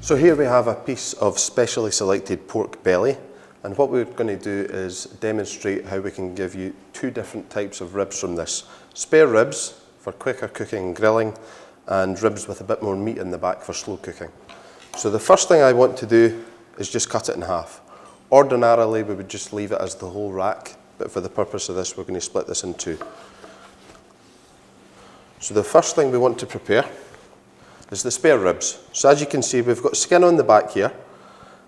So here we have a piece of specially selected pork belly, and what we're going to do is demonstrate how we can give you two different types of ribs from this. Spare ribs for quicker cooking and grilling, and ribs with a bit more meat in the back for slow cooking. So the first thing I want to do is just cut it in half. Ordinarily we would just leave it as the whole rack, but for the purpose of this we're going to split this in two. So the first thing we want to prepare is the spare ribs. So as you can see, we've got skin on the back here,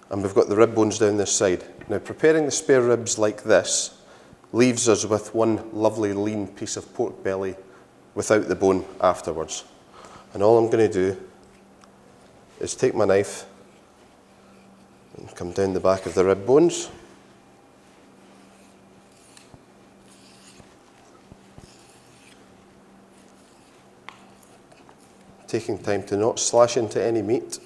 and we've got the rib bones down this side. Now preparing the spare ribs like this leaves us with one lovely lean piece of pork belly without the bone afterwards. And all I'm going to do is take my knife and come down the back of the rib bones. Taking time to not slash into any meat.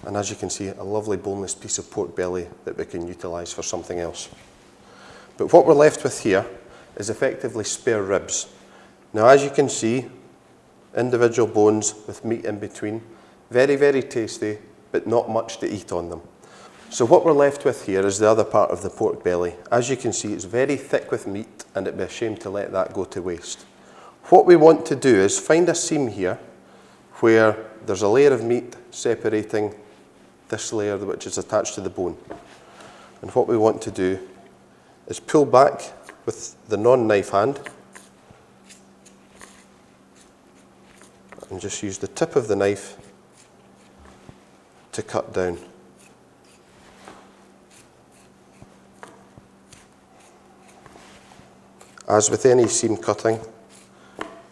And as you can see, a lovely boneless piece of pork belly that we can utilise for something else. But what we're left with here is effectively spare ribs. Now as you can see, individual bones with meat in between. Very, very tasty, but not much to eat on them. So what we're left with here is the other part of the pork belly. As you can see, it's very thick with meat, and it'd be a shame to let that go to waste. What we want to do is find a seam here where there's a layer of meat separating this layer which is attached to the bone. And what we want to do is pull back with the non-knife hand and just use the tip of the knife to cut down. As with any seam cutting,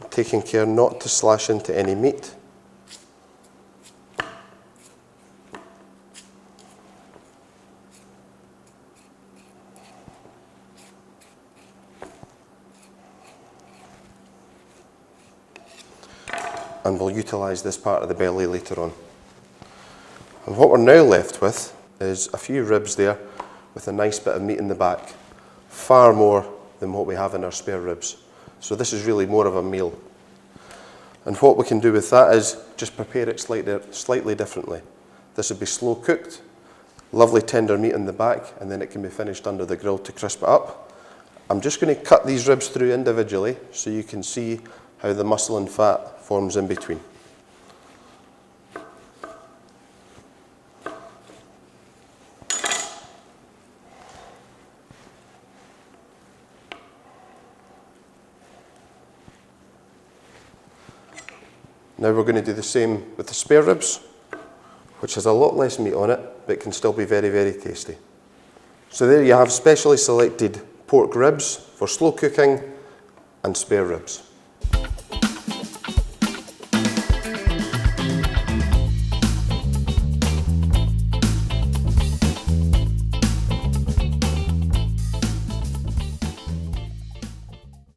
taking care not to slash into any meat. And we'll utilise this part of the belly later on. And what we're now left with is a few ribs there with a nice bit of meat in the back. Far more than what we have in our spare ribs. So this is really more of a meal. And what we can do with that is just prepare it slightly differently. This would be slow cooked, lovely tender meat in the back, and then it can be finished under the grill to crisp it up. I'm just going to cut these ribs through individually so you can see how the muscle and fat forms in between. Now we're going to do the same with the spare ribs, which has a lot less meat on it, but can still be very, very tasty. So there you have specially selected pork ribs for slow cooking and spare ribs.